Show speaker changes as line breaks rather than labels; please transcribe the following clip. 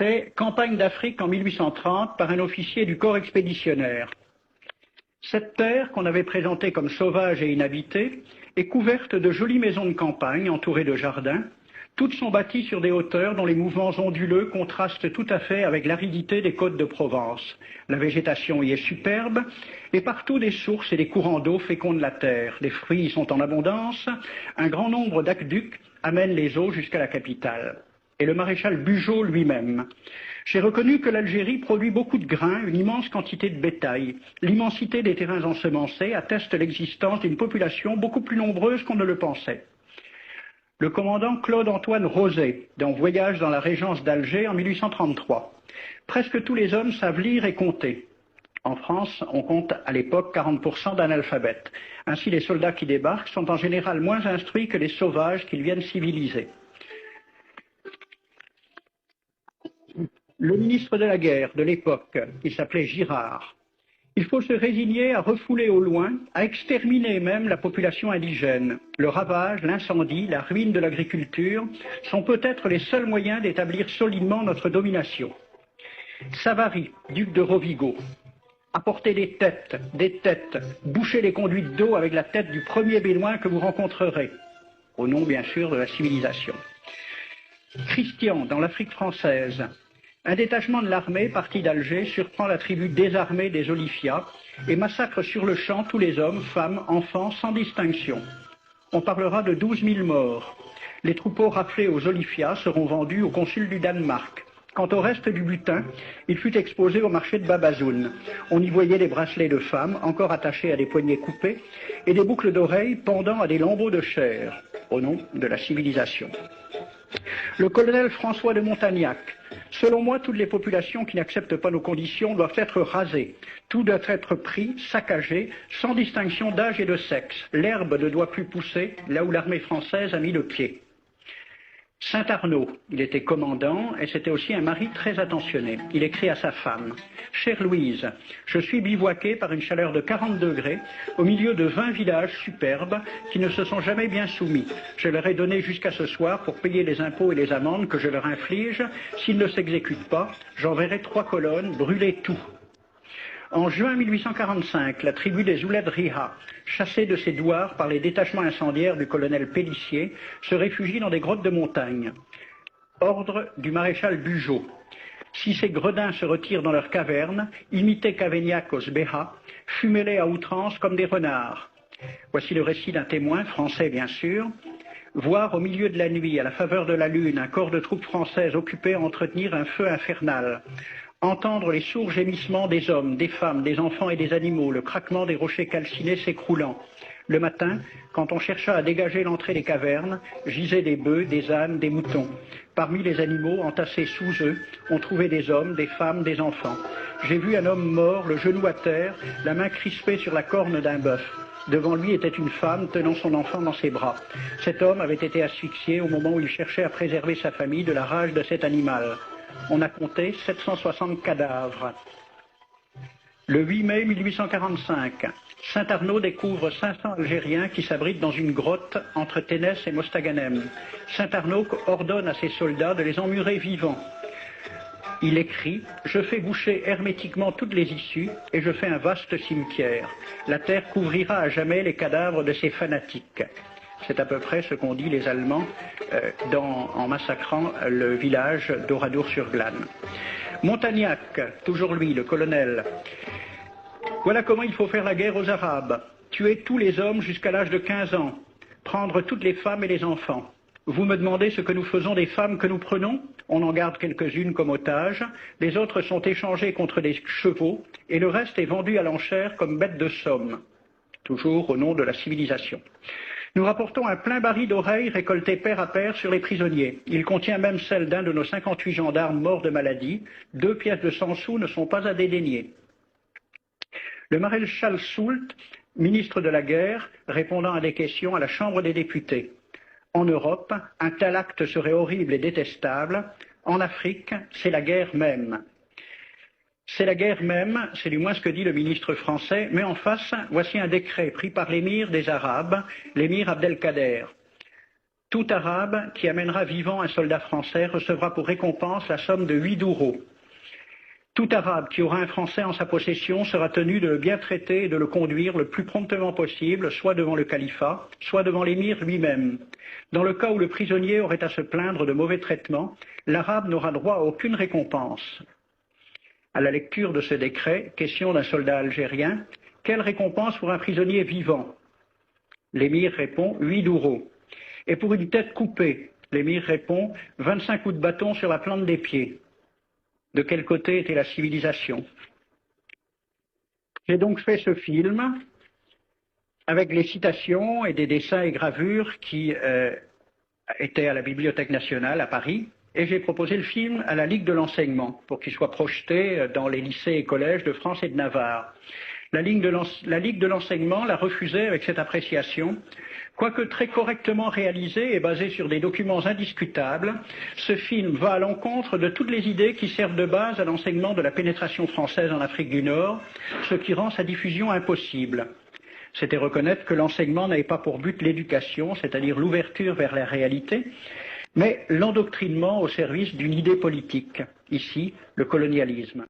C'est Campagne d'Afrique en 1830 par un officier du corps expéditionnaire. Cette terre, qu'on avait présentée comme sauvage et inhabitée, est couverte de jolies maisons de campagne entourées de jardins. Toutes sont bâties sur des hauteurs dont les mouvements onduleux contrastent tout à fait avec l'aridité des côtes de Provence. La végétation y est superbe, et partout des sources et des courants d'eau fécondent la terre. Les fruits y sont en abondance, un grand nombre d'aqueducs amènent les eaux jusqu'à la capitale. Et le maréchal Bugeaud lui-même. J'ai reconnu que l'Algérie produit beaucoup de grains, une immense quantité de bétail. L'immensité des terrains ensemencés atteste l'existence d'une population beaucoup plus nombreuse qu'on ne le pensait. Le commandant Claude-Antoine Rosé, dans Voyage dans la Régence d'Alger en 1833. Presque tous les hommes savent lire et compter. En France, on compte à l'époque 40% d'analphabètes. Ainsi, les soldats qui débarquent sont en général moins instruits que les sauvages qu'ils viennent civiliser. Le ministre de la guerre de l'époque, il s'appelait Girard. Il faut se résigner à refouler au loin, à exterminer même la population indigène. Le ravage, l'incendie, la ruine de l'agriculture sont peut-être les seuls moyens d'établir solidement notre domination. Savary, duc de Rovigo, apportez des têtes, bouchez les conduites d'eau avec la tête du premier bédouin que vous rencontrerez, au nom bien sûr de la civilisation. Christian, dans l'Afrique française, un détachement de l'armée parti d'Alger surprend la tribu désarmée des Olifias et massacre sur le champ tous les hommes, femmes, enfants, sans distinction. On parlera de 12 000 morts. Les troupeaux raflés aux Olifias seront vendus au consul du Danemark. Quant au reste du butin, il fut exposé au marché de Babazoun. On y voyait des bracelets de femmes, encore attachés à des poignets coupés, et des boucles d'oreilles pendant à des lambeaux de chair, au nom de la civilisation. Le colonel François de Montagnac. Selon moi, toutes les populations qui n'acceptent pas nos conditions doivent être rasées. Tout doit être pris, saccagé, sans distinction d'âge et de sexe. L'herbe ne doit plus pousser là où l'armée française a mis le pied. Saint-Arnaud, il était commandant et c'était aussi un mari très attentionné. Il écrit à sa femme: « Chère Louise, je suis bivouaqué par une chaleur de 40 degrés au milieu de 20 villages superbes qui ne se sont jamais bien soumis. Je leur ai donné jusqu'à ce soir pour payer les impôts et les amendes que je leur inflige. S'ils ne s'exécutent pas, j'enverrai 3 colonnes brûler tout. » En juin 1845, la tribu des Ouled Riha, chassée de ses douars par les détachements incendiaires du colonel Pélissier, se réfugie dans des grottes de montagne. Ordre du maréchal Bugeaud. Si ces gredins se retirent dans leurs cavernes, imitez Cavaignac aux Béha, fumez-les à outrance comme des renards. Voici le récit d'un témoin, français bien sûr. Voir au milieu de la nuit, à la faveur de la lune, un corps de troupes françaises occupé à entretenir un feu infernal. Entendre les sourds gémissements des hommes, des femmes, des enfants et des animaux, le craquement des rochers calcinés s'écroulant. Le matin, quand on chercha à dégager l'entrée des cavernes, gisaient des bœufs, des ânes, des moutons. Parmi les animaux, entassés sous eux, on trouvait des hommes, des femmes, des enfants. J'ai vu un homme mort, le genou à terre, la main crispée sur la corne d'un bœuf. Devant lui était une femme tenant son enfant dans ses bras. Cet homme avait été asphyxié au moment où il cherchait à préserver sa famille de la rage de cet animal. On a compté 760 cadavres. Le 8 mai 1845, Saint-Arnaud découvre 500 Algériens qui s'abritent dans une grotte entre Ténès et Mostaganem. Saint-Arnaud ordonne à ses soldats de les emmurer vivants. Il écrit « Je fais boucher hermétiquement toutes les issues et je fais un vaste cimetière. La terre couvrira à jamais les cadavres de ces fanatiques. » C'est à peu près ce qu'ont dit les Allemands en massacrant le village d'Oradour-sur-Glane. Montagnac, toujours lui, le colonel. Voilà comment il faut faire la guerre aux Arabes. Tuer tous les hommes jusqu'à l'âge de 15 ans. Prendre toutes les femmes et les enfants. Vous me demandez ce que nous faisons des femmes que nous prenons? On en garde quelques-unes comme otages. Les autres sont échangées contre des chevaux et le reste est vendu à l'enchère comme bêtes de somme. Toujours au nom de la civilisation. Nous rapportons un plein baril d'oreilles récolté paire à paire sur les prisonniers. Il contient même celle d'un de nos 58 gendarmes morts de maladie. 2 pièces de 100 sous ne sont pas à dédaigner. Le maréchal Soult, ministre de la guerre, répondant à des questions à la Chambre des députés. En Europe, un tel acte serait horrible et détestable. En Afrique, c'est la guerre même. C'est la guerre même, c'est du moins ce que dit le ministre français, mais en face, voici un décret pris par l'émir des Arabes, l'émir Abdelkader. Tout Arabe qui amènera vivant un soldat français recevra pour récompense la somme de 8 douros. Tout Arabe qui aura un Français en sa possession sera tenu de le bien traiter et de le conduire le plus promptement possible, soit devant le califat, soit devant l'émir lui-même. Dans le cas où le prisonnier aurait à se plaindre de mauvais traitements, l'Arabe n'aura droit à aucune récompense. À la lecture de ce décret, question d'un soldat algérien, quelle récompense pour un prisonnier vivant? L'émir répond 8 douros. Et pour une tête coupée, l'émir répond 25 coups de bâton sur la plante des pieds. De quel côté était la civilisation? J'ai donc fait ce film avec les citations et des dessins et gravures qui étaient à la Bibliothèque nationale à Paris, et j'ai proposé le film à la Ligue de l'enseignement pour qu'il soit projeté dans les lycées et collèges de France et de Navarre. La Ligue de l'enseignement l'a refusé avec cette appréciation. Quoique très correctement réalisé et basé sur des documents indiscutables, ce film va à l'encontre de toutes les idées qui servent de base à l'enseignement de la pénétration française en Afrique du Nord, ce qui rend sa diffusion impossible. C'était reconnaître que l'enseignement n'avait pas pour but l'éducation, c'est-à-dire l'ouverture vers la réalité, mais l'endoctrinement au service d'une idée politique, ici le colonialisme.